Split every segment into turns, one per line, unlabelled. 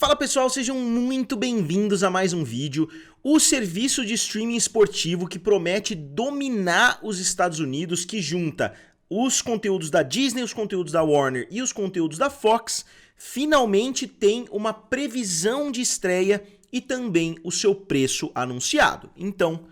Fala pessoal, sejam muito bem-vindos a mais um vídeo. O serviço de streaming esportivo que promete dominar os Estados Unidos, que junta os conteúdos da Disney, os conteúdos da Warner e os conteúdos da Fox, finalmente tem uma previsão de estreia e também o seu preço anunciado. Então,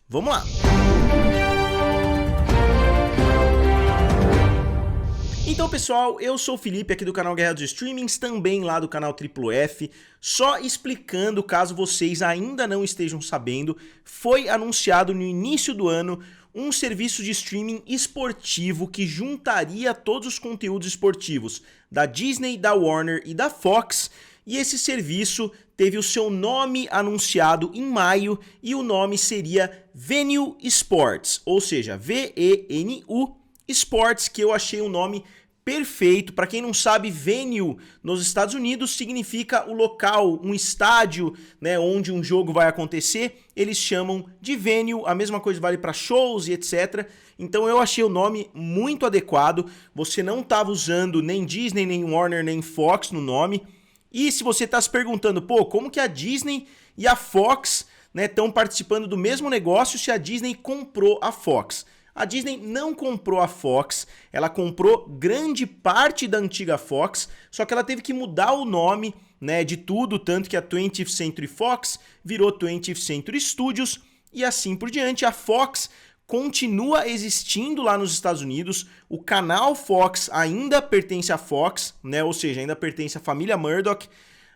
vamos lá! Então pessoal, eu sou o Felipe aqui do canal Guerra dos Streamings, também lá do canal F. Só explicando, caso vocês ainda não estejam sabendo, foi anunciado no início do ano um serviço de streaming esportivo que juntaria todos os conteúdos esportivos da Disney, da Warner e da Fox, e esse serviço teve o seu nome anunciado em maio e o nome seria Venu Sports, ou seja, V-E-N-U Sports, que eu achei um nome perfeito. Para quem não sabe, venue nos Estados Unidos significa o local, um estádio, né, onde um jogo vai acontecer. Eles chamam de venue, a mesma coisa vale para shows e etc. Então eu achei o nome muito adequado. Você não estava usando nem Disney, nem Warner, nem Fox no nome. E se você está se perguntando, pô, como que a Disney e a Fox, né, estão participando do mesmo negócio se a Disney comprou a Fox? A Disney não comprou a Fox, ela comprou grande parte da antiga Fox, só que ela teve que mudar o nome, né, de tudo, tanto que a 20th Century Fox virou 20th Century Studios e assim por diante. A Fox continua existindo lá nos Estados Unidos, o canal Fox ainda pertence à Fox, né, ou seja, ainda pertence à família Murdoch,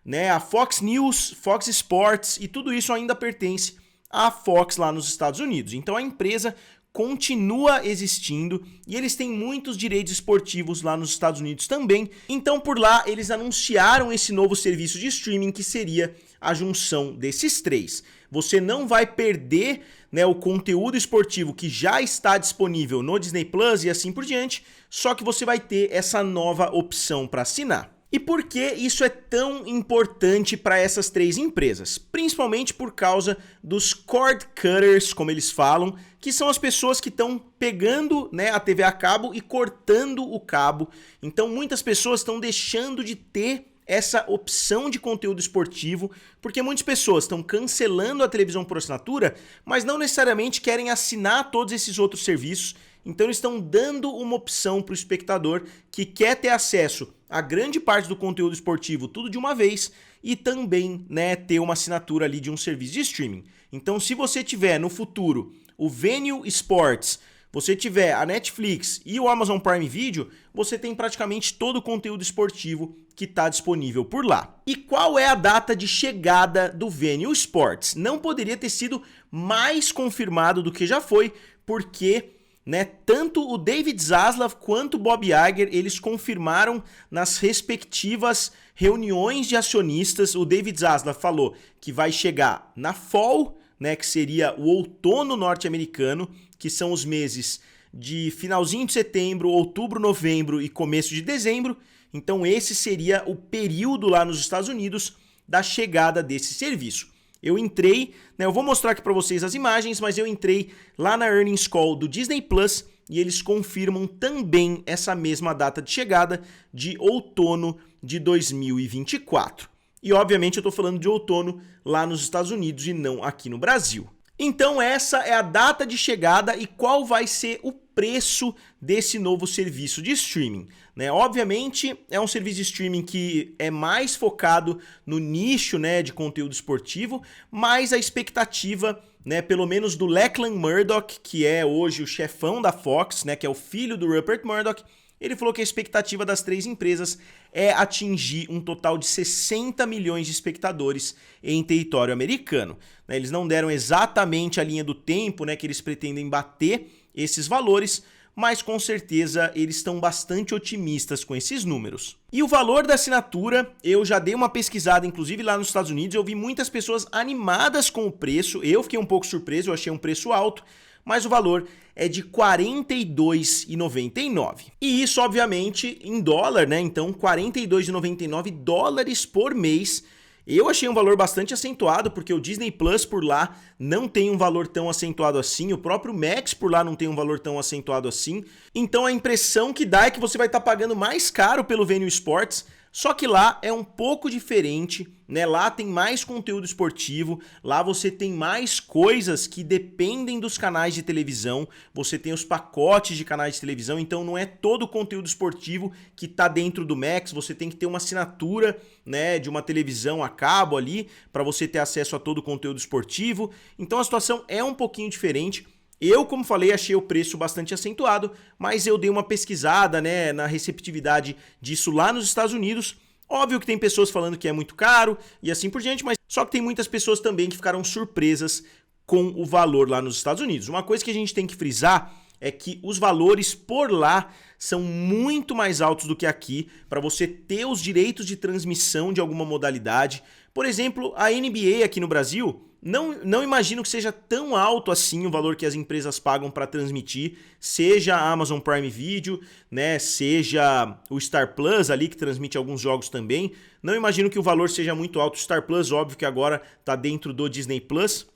né, a Fox News, Fox Sports e tudo isso ainda pertence à Fox lá nos Estados Unidos. Então a empresa continua existindo e eles têm muitos direitos esportivos lá nos Estados Unidos também. Então por lá eles anunciaram esse novo serviço de streaming que seria a junção desses três. Você não vai perder, né, o conteúdo esportivo que já está disponível no Disney Plus e assim por diante, só que você vai ter essa nova opção para assinar. E por que isso é tão importante para essas três empresas? Principalmente por causa dos cord cutters, como eles falam, que são as pessoas que estão pegando, né, a TV a cabo e cortando o cabo. Então muitas pessoas estão deixando de ter essa opção de conteúdo esportivo, porque muitas pessoas estão cancelando a televisão por assinatura, mas não necessariamente querem assinar todos esses outros serviços. Então eles estão dando uma opção para o espectador que quer ter acesso a grande parte do conteúdo esportivo tudo de uma vez e também, né, ter uma assinatura ali de um serviço de streaming. Então se você tiver no futuro o Venu Sports, você tiver a Netflix e o Amazon Prime Video, você tem praticamente todo o conteúdo esportivo que está disponível por lá. E qual é a data de chegada do Venu Sports? Não poderia ter sido mais confirmado do que já foi, porque, né, tanto o David Zaslav quanto o Bob Iger, eles confirmaram nas respectivas reuniões de acionistas. O David Zaslav falou que vai chegar na fall, né, que seria o outono norte-americano, que são os meses de finalzinho de setembro, outubro, novembro e começo de dezembro. Então esse seria o período lá nos Estados Unidos da chegada desse serviço. Eu entrei, né, eu vou mostrar aqui para vocês as imagens, mas eu entrei lá na Earnings Call do Disney Plus e eles confirmam também essa mesma data de chegada de outono de 2024. E obviamente eu estou falando de outono lá nos Estados Unidos e não aqui no Brasil. Então essa é a data de chegada e qual vai ser o preço desse novo serviço de streaming, né? Obviamente é um serviço de streaming que é mais focado no nicho, né, de conteúdo esportivo, mas a expectativa, né, pelo menos do Lachlan Murdoch, que é hoje o chefão da Fox, né, que é o filho do Rupert Murdoch, ele falou que a expectativa das três empresas é atingir um total de 60 milhões de espectadores em território americano. Eles não deram exatamente a linha do tempo, né, que eles pretendem bater esses valores, mas com certeza eles estão bastante otimistas com esses números. E o valor da assinatura, eu já dei uma pesquisada, inclusive lá nos Estados Unidos, eu vi muitas pessoas animadas com o preço, eu fiquei um pouco surpreso, eu achei um preço alto, mas o valor é de R$ 42,99. E isso, obviamente, em dólar, né? Então, R$ 42,99 por mês. Eu achei um valor bastante acentuado, porque o Disney Plus por lá não tem um valor tão acentuado assim, o próprio Max por lá não tem um valor tão acentuado assim. Então, a impressão que dá é que você vai estar pagando mais caro pelo Venu Sports, Só que lá é um pouco diferente, né? Lá tem mais conteúdo esportivo, lá você tem mais coisas que dependem dos canais de televisão, você tem os pacotes de canais de televisão, então não é todo o conteúdo esportivo que está dentro do Max, você tem que ter uma assinatura, né, de uma televisão a cabo ali para você ter acesso a todo o conteúdo esportivo. Então a situação é um pouquinho diferente. Eu, como falei, achei o preço bastante acentuado, mas eu dei uma pesquisada, né, na receptividade disso lá nos Estados Unidos. Óbvio que tem pessoas falando que é muito caro e assim por diante, mas só que tem muitas pessoas também que ficaram surpresas com o valor lá nos Estados Unidos. Uma coisa que a gente tem que frisar é que os valores por lá são muito mais altos do que aqui para você ter os direitos de transmissão de alguma modalidade. Por exemplo, a NBA aqui no Brasil, não imagino que seja tão alto assim o valor que as empresas pagam para transmitir, seja a Amazon Prime Video, né, seja o Star Plus ali que transmite alguns jogos também. Não imagino que o valor seja muito alto. O Star Plus, óbvio que agora está dentro do Disney Plus.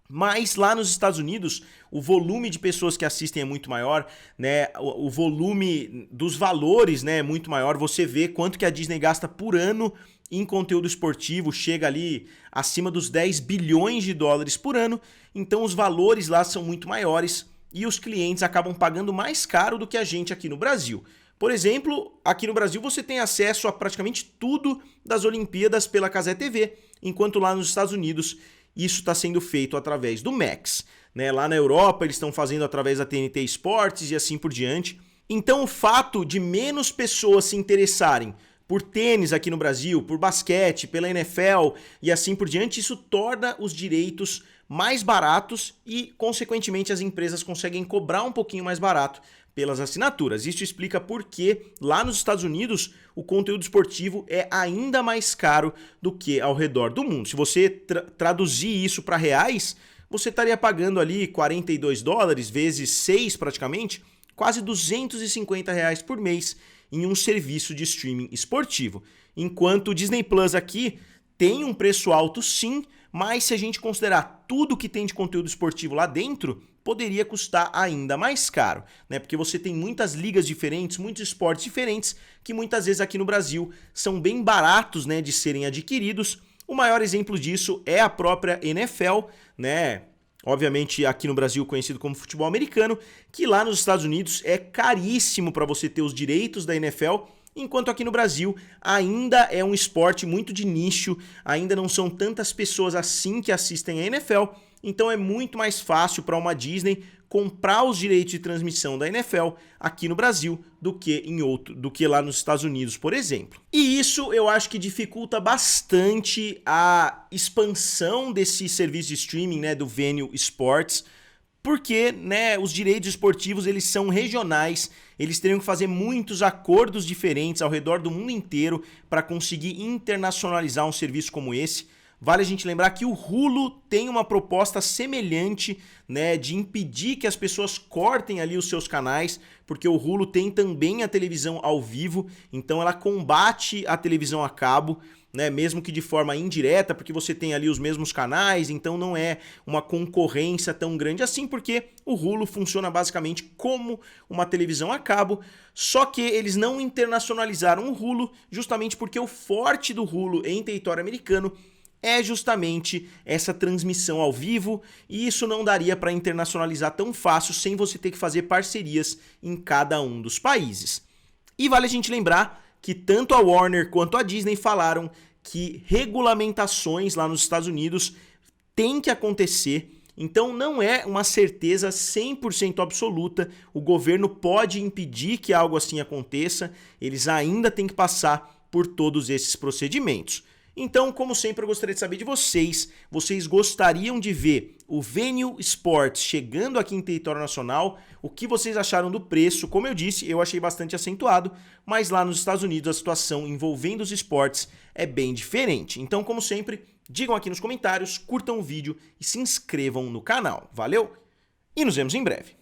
Mas lá nos Estados Unidos, o volume de pessoas que assistem é muito maior, né? O volume dos valores, né, é muito maior. Você vê quanto que a Disney gasta por ano em conteúdo esportivo, chega ali acima dos 10 bilhões de dólares por ano. Então os valores lá são muito maiores e os clientes acabam pagando mais caro do que a gente aqui no Brasil. Por exemplo, aqui no Brasil você tem acesso a praticamente tudo das Olimpíadas pela Cazé TV, enquanto lá nos Estados Unidos isso está sendo feito através do Max, né? Lá na Europa eles estão fazendo através da TNT Sports e assim por diante. Então o fato de menos pessoas se interessarem por tênis aqui no Brasil, por basquete, pela NFL e assim por diante, isso torna os direitos mais baratos e, consequentemente, as empresas conseguem cobrar um pouquinho mais barato pelas assinaturas. Isso explica por que lá nos Estados Unidos o conteúdo esportivo é ainda mais caro do que ao redor do mundo. Se você traduzir isso para reais, você estaria pagando ali 42 dólares vezes 6 praticamente, quase R$250 por mês em um serviço de streaming esportivo. Enquanto o Disney Plus aqui tem um preço alto sim, mas se a gente considerar tudo que tem de conteúdo esportivo lá dentro, poderia custar ainda mais caro, né? Porque você tem muitas ligas diferentes, muitos esportes diferentes, que muitas vezes aqui no Brasil são bem baratos, né, de serem adquiridos. O maior exemplo disso é a própria NFL, né? Obviamente aqui no Brasil conhecido como futebol americano, que lá nos Estados Unidos é caríssimo para você ter os direitos da NFL, enquanto aqui no Brasil ainda é um esporte muito de nicho, ainda não são tantas pessoas assim que assistem a NFL, então é muito mais fácil para uma Disney comprar os direitos de transmissão da NFL aqui no Brasil do que lá nos Estados Unidos, por exemplo. E isso eu acho que dificulta bastante a expansão desse serviço de streaming, né, do Venu Sports, porque, né, os direitos esportivos eles são regionais, eles teriam que fazer muitos acordos diferentes ao redor do mundo inteiro para conseguir internacionalizar um serviço como esse. Vale a gente lembrar que o Hulu tem uma proposta semelhante, né, de impedir que as pessoas cortem ali os seus canais, porque o Hulu tem também a televisão ao vivo, então ela combate a televisão a cabo, né, mesmo que de forma indireta, porque você tem ali os mesmos canais, então não é uma concorrência tão grande assim, porque o Hulu funciona basicamente como uma televisão a cabo, só que eles não internacionalizaram o Hulu, justamente porque o forte do Hulu em território americano é justamente essa transmissão ao vivo, e isso não daria para internacionalizar tão fácil sem você ter que fazer parcerias em cada um dos países. E vale a gente lembrar que tanto a Warner quanto a Disney falaram que regulamentações lá nos Estados Unidos têm que acontecer, então não é uma certeza 100% absoluta, o governo pode impedir que algo assim aconteça, eles ainda têm que passar por todos esses procedimentos. Então, como sempre, eu gostaria de saber de vocês. Vocês gostariam de ver o Venu Sports chegando aqui em território nacional? O que vocês acharam do preço? Como eu disse, eu achei bastante acentuado, mas lá nos Estados Unidos a situação envolvendo os esportes é bem diferente. Então, como sempre, digam aqui nos comentários, curtam o vídeo e se inscrevam no canal. Valeu? E nos vemos em breve.